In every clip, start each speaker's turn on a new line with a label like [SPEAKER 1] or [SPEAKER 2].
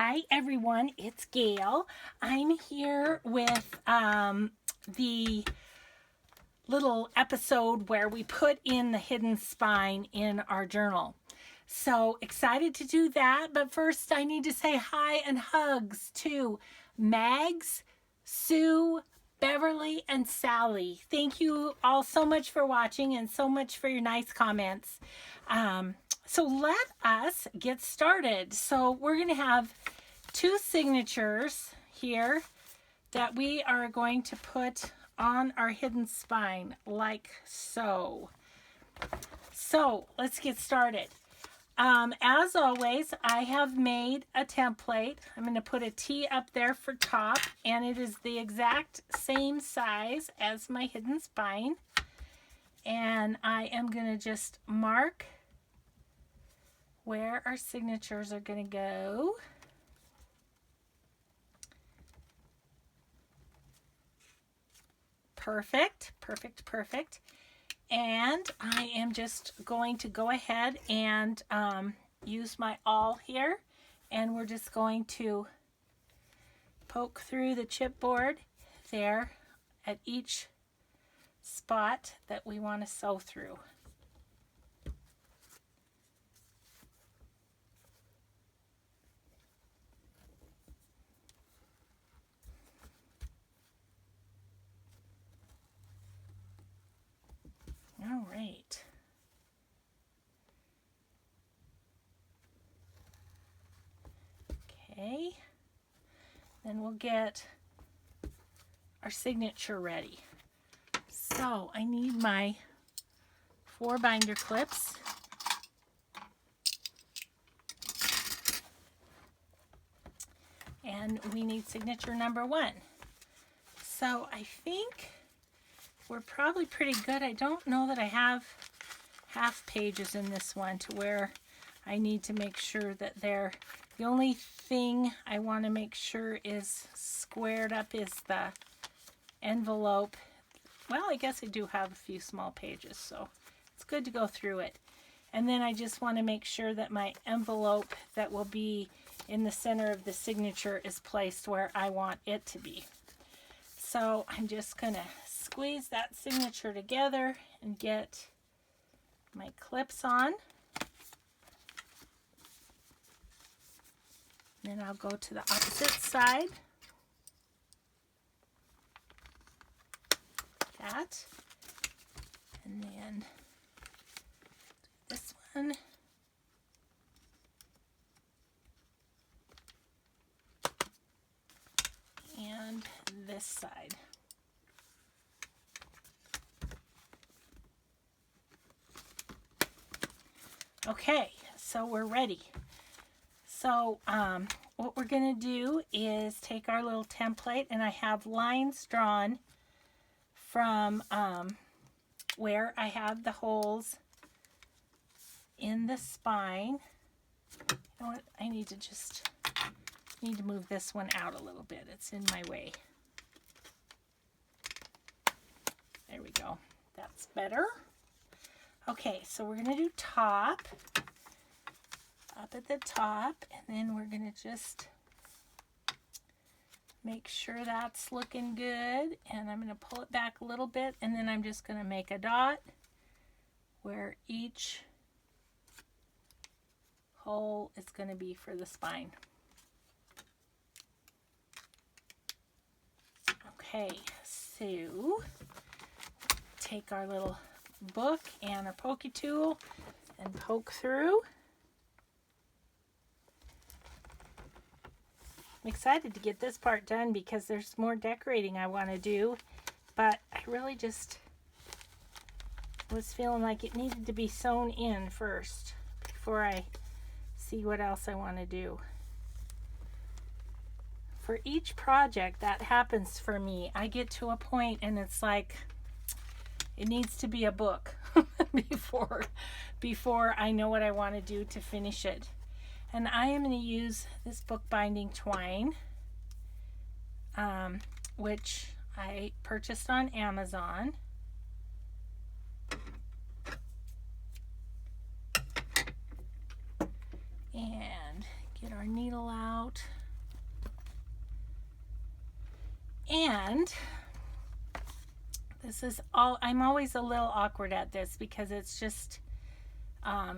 [SPEAKER 1] Hi everyone, it's Gail. I'm here with the little episode where we put in the hidden spine in our journal. So excited to do that, but first I need to say hi and hugs to Mags, Sue, Beverly, and Sally. Thank you all so much for watching and so much for your nice comments. So let us get started. So we're going to have two signatures here that we are going to put on our hidden spine like so. So let's get started. As always, I have made a template. I'm going to put a T up there for top, and it is the exact same size as my hidden spine. And I am going to just mark where our signatures are going to go. Perfect, perfect, perfect. And I am just going to go ahead and use my awl here, and we're just going to poke through the chipboard there at each spot that we want to sew through. All right. Okay. Then we'll get our signature ready. So I need my 4 binder clips. And we need signature number 1. So I think we're probably pretty good. I don't know that I have half pages in this one to where I need to make sure that they're, the only thing I want to make sure is squared up is the envelope. Well, I guess I do have a few small pages, so it's good to go through it. And then I just want to make sure that my envelope that will be in the center of the signature is placed where I want it to be. So I'm just going to squeeze that signature together and get my clips on. Then I'll go to the opposite side. That. And then this one. And this side. Okay, so we're ready. So what we're going to do is take our little template, and I have lines drawn from where I have the holes in the spine. You know what? I need to move this one out a little bit. It's in my way. There we go. That's better. Okay, so we're going to do top, up at the top, and then we're going to just make sure that's looking good, and I'm going to pull it back a little bit, and then I'm just going to make a dot where each hole is going to be for the spine. Okay, so take our little book and our pokey tool and poke through. I'm excited to get this part done because there's more decorating I want to do, but I really just was feeling like it needed to be sewn in first before I see what else I want to do. For each project that happens for me, I get to a point and it's like it needs to be a book before I know what I want to do to finish it. And I am going to use this bookbinding twine, which I purchased on Amazon. And Get our needle out. And this is all, I'm always a little awkward at this because it's just,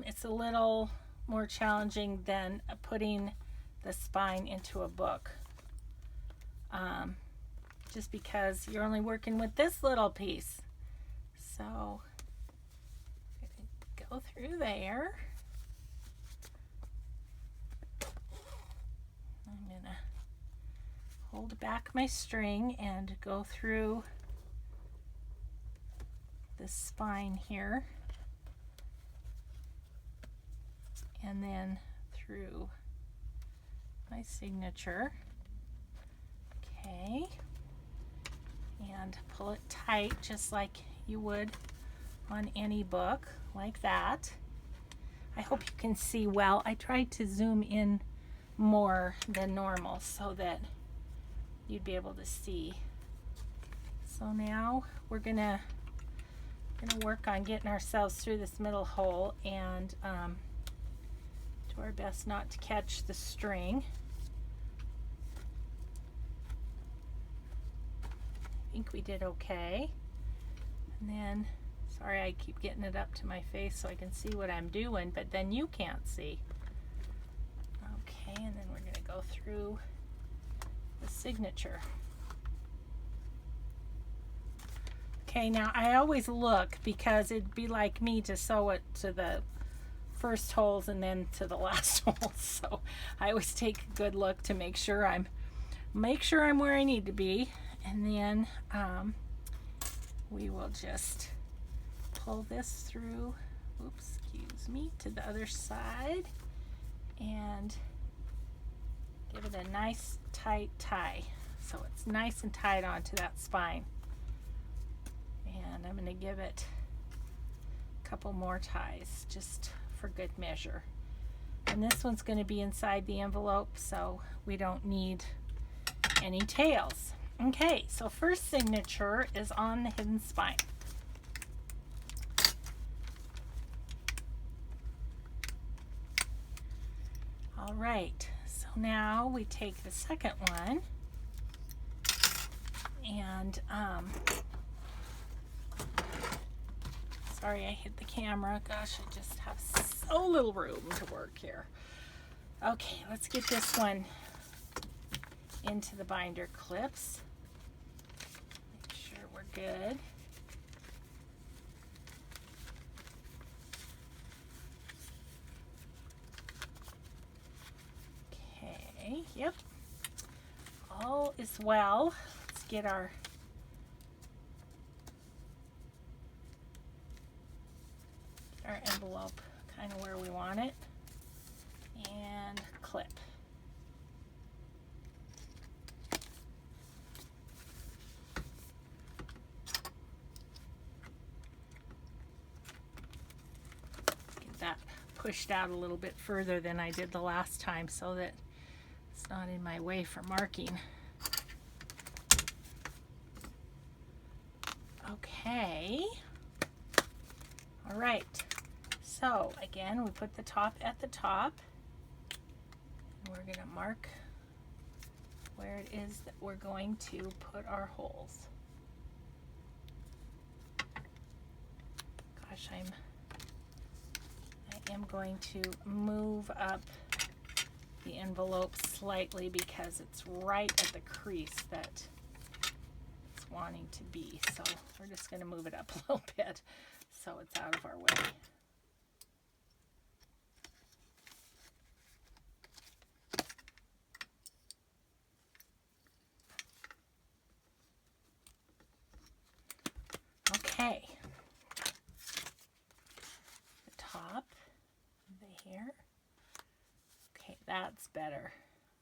[SPEAKER 1] it's a little more challenging than putting the spine into a book. Just because you're only working with this little piece. So, go through there. I'm gonna hold back my string and go through the spine here, and then through my signature. Okay, and pull it tight just like you would on any book, like that. I hope you can see well. I tried to zoom in more than normal so that you'd be able to see. So now we're gonna work on getting ourselves through this middle hole and do our best not to catch the string. I think we did okay. And then, sorry I keep getting it up to my face so I can see what I'm doing, but then you can't see. Okay, and then we're going to go through the signature. Okay, now I always look because it'd be like me to sew it to the first holes and then to the last holes. So I always take a good look to make sure I'm where I need to be. And then we will just pull this through, oops, excuse me, to the other side and give it a nice tight tie. So it's nice and tight onto that spine. And I'm going to give it a couple more ties just for good measure. And this one's going to be inside the envelope, so we don't need any tails. Okay, so first signature is on the hidden spine. All right, so now we take the second one and sorry I hit the camera. Gosh, I just have so little room to work here. Okay, let's get this one into the binder clips. Make sure we're good. Okay, yep. All is well. Let's get our envelope kind of where we want it. And clip. Get that pushed out a little bit further than I did the last time so that it's not in my way for marking. Okay. All right. So again, we put the top at the top. And we're going to mark where it is that we're going to put our holes. Gosh, I am going to move up the envelope slightly because it's right at the crease that it's wanting to be. So we're just going to move it up a little bit so it's out of our way. Okay, the top, the hair. Okay, that's better.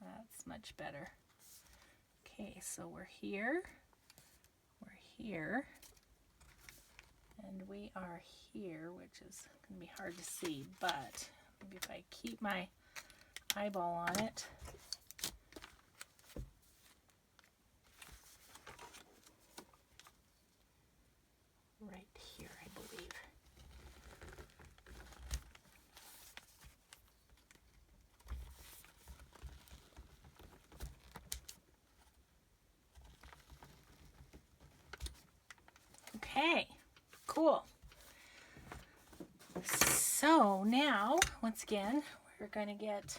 [SPEAKER 1] That's much better. Okay, so we're here, and we are here, which is going to be hard to see, but maybe if I keep my eyeball on it. Right here, I believe. Okay, cool. So now, once again, we're going to get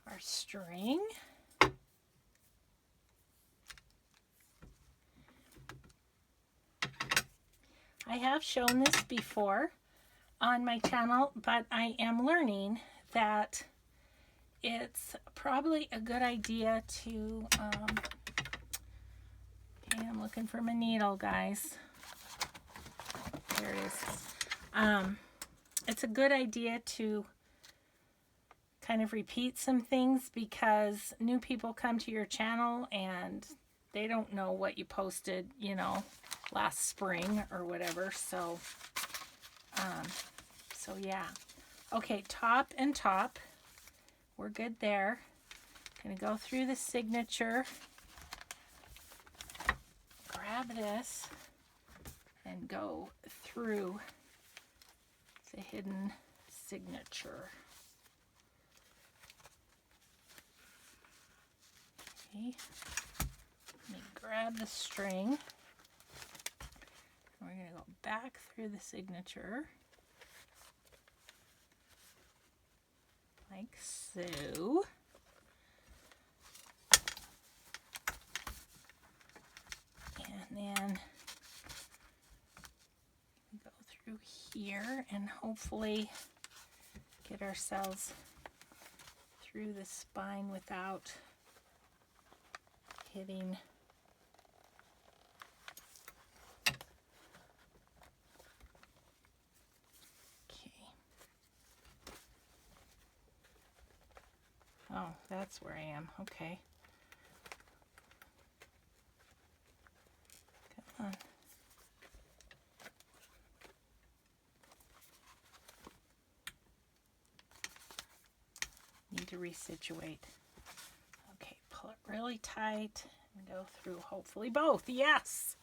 [SPEAKER 1] our string. I have shown this before on my channel, but I am learning that it's probably a good idea to, okay, I'm looking for my needle, guys. There it is. It's a good idea to kind of repeat some things because new people come to your channel and they don't know what you posted, you know, last spring or whatever. So, yeah. Okay, top and top. We're good there. Gonna go through the signature. Grab this and go through the hidden signature. Okay. Let me grab the string. We're going to go back through the signature like so. And then go through here and hopefully get ourselves through the spine without hitting Oh, that's where I am. Okay. Come on. Need to resituate. Okay, pull it really tight and go through hopefully both. Yes!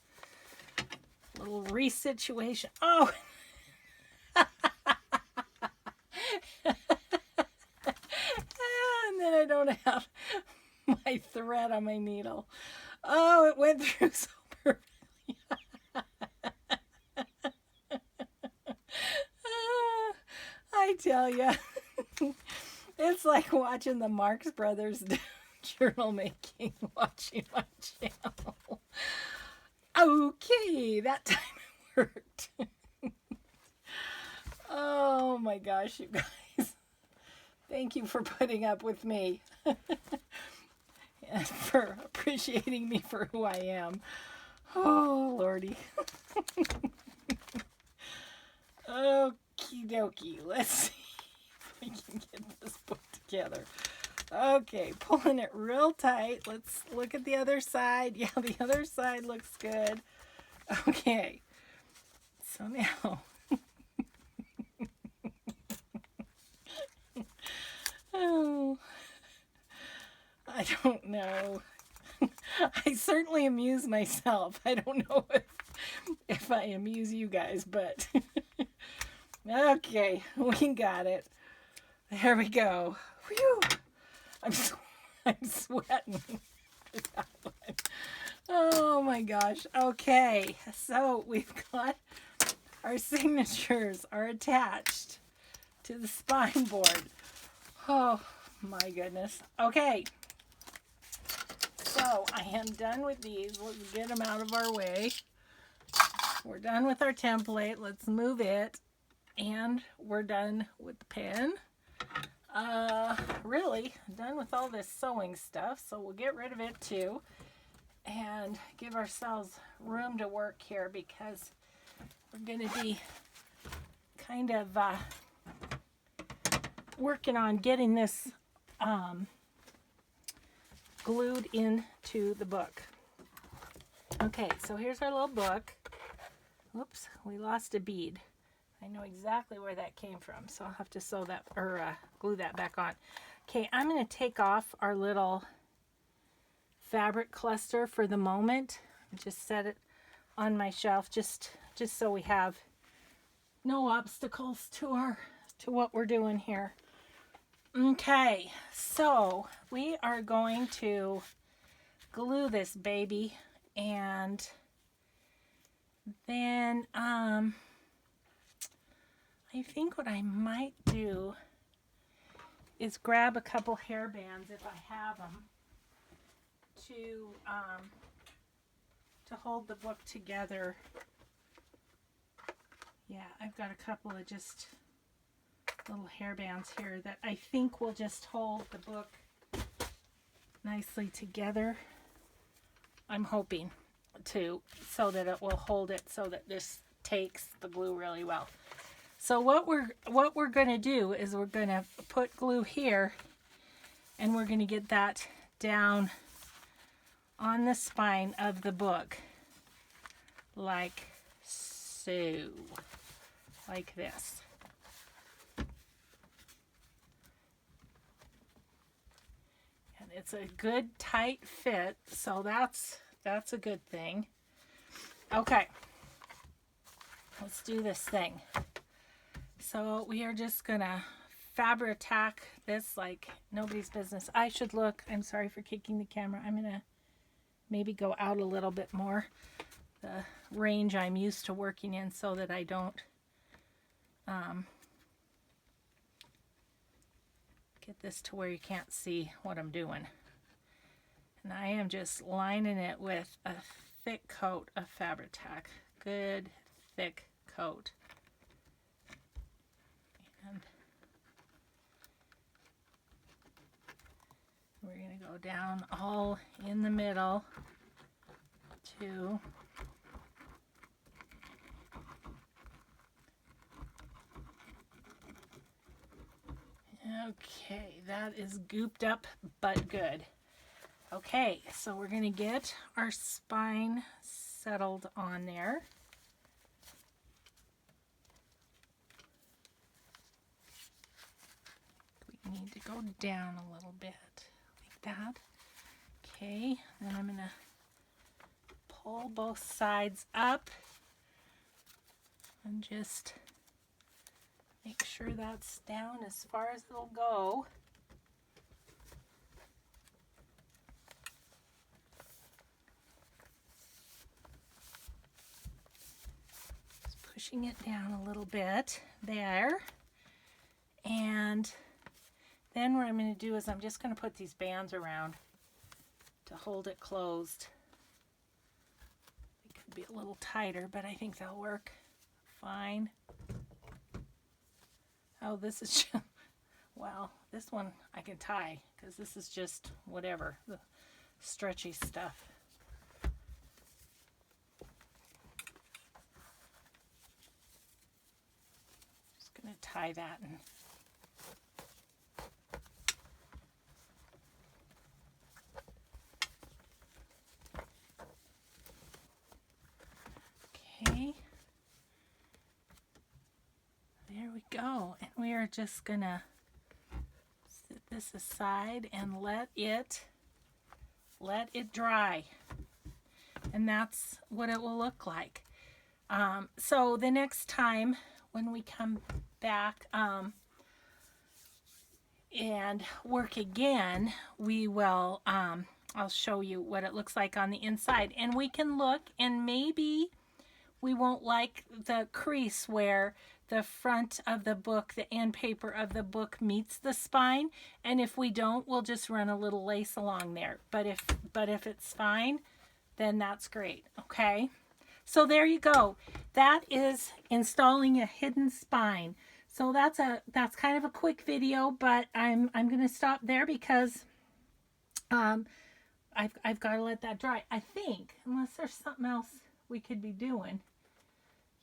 [SPEAKER 1] Little resituation. Oh! And then I don't have my thread on my needle. Oh, it went through so perfectly. I tell you, it's like watching the Marx Brothers journal making, watching my channel. Okay, that time it worked. Oh my gosh, you guys. Thank you for putting up with me and for appreciating me for who I am. Oh, Lordy. Okie dokie. Let's see if we can get this put together. Okay, pulling it real tight. Let's look at the other side. Yeah, the other side looks good. Okay, so now... Oh, I don't know. I certainly amuse myself. I don't know if I amuse you guys, but okay, we got it. There we go. Whew. I'm sweating. Oh my gosh. Okay, so we've got our signatures are attached to the spine board. Oh my goodness. Okay. So I am done with these. Let's get them out of our way. We're done with our template. Let's move it. And we're done with the pen. Really done with all this sewing stuff. So we'll get rid of it too. And give ourselves room to work here because we're going to be kind of working on getting this glued into the book. Okay, so here's our little book. Oops, we lost a bead. I know exactly where that came from, so I'll have to sew that or glue that back on. Okay, I'm going to take off our little fabric cluster for the moment. Just set it on my shelf just so we have no obstacles to what we're doing here. Okay, so we are going to glue this baby, and then I think what I might do is grab a couple hair bands if I have them to hold the book together. Yeah, I've got a couple of just little hair bands here that I think will just hold the book nicely together. I'm hoping to, so that it will hold it so that this takes the glue really well. So what we're going to do is we're going to put glue here, and we're going to get that down on the spine of the book like so, like this. And it's a good tight fit, so that's a good thing. Okay, let's do this thing. So we are just gonna fabric tack this like nobody's business. I should look, I'm sorry for kicking the camera. I'm gonna maybe go out a little bit more, the range I'm used to working in, so that I don't get this to where you can't see what I'm doing. And I am just lining it with a thick coat of fabric tack. Good thick coat. And we're going to go down all in the middle too. Okay, that is gooped up but good. Okay, so we're going to get our spine settled on there. We need to go down a little bit like that. Okay, then I'm going to pull both sides up and just make sure that's down as far as it'll go. Just pushing it down a little bit there. And then what I'm going to do is I'm just going to put these bands around to hold it closed. It could be a little tighter, but I think they'll work fine. Oh, this is just, well, this one I can tie because this is just whatever, the stretchy stuff. Just going to tie that and okay. There we go. And we are just gonna set this aside and let it dry. And that's what it will look like. So the next time when we come back and work again, we will I'll show you what it looks like on the inside, and we can look, and maybe we won't like the crease where the front of the book, the end paper of the book meets the spine, and if we don't, we'll just run a little lace along there. But if it's fine, then that's great. Okay, so there you go. That is installing a hidden spine. So that's kind of a quick video, but I'm going to stop there because I've got to let that dry. I think, unless there's something else we could be doing.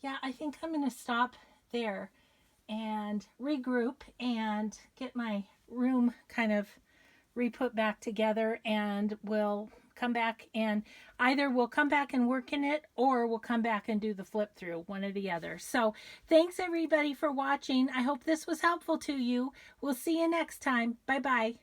[SPEAKER 1] Yeah, I think I'm going to stop there and regroup and get my room kind of re-put back together, and we'll come back and either we'll come back and work in it, or we'll come back and do the flip through, one or the other. So thanks everybody for watching. I hope this was helpful to you. We'll see you next time. Bye bye.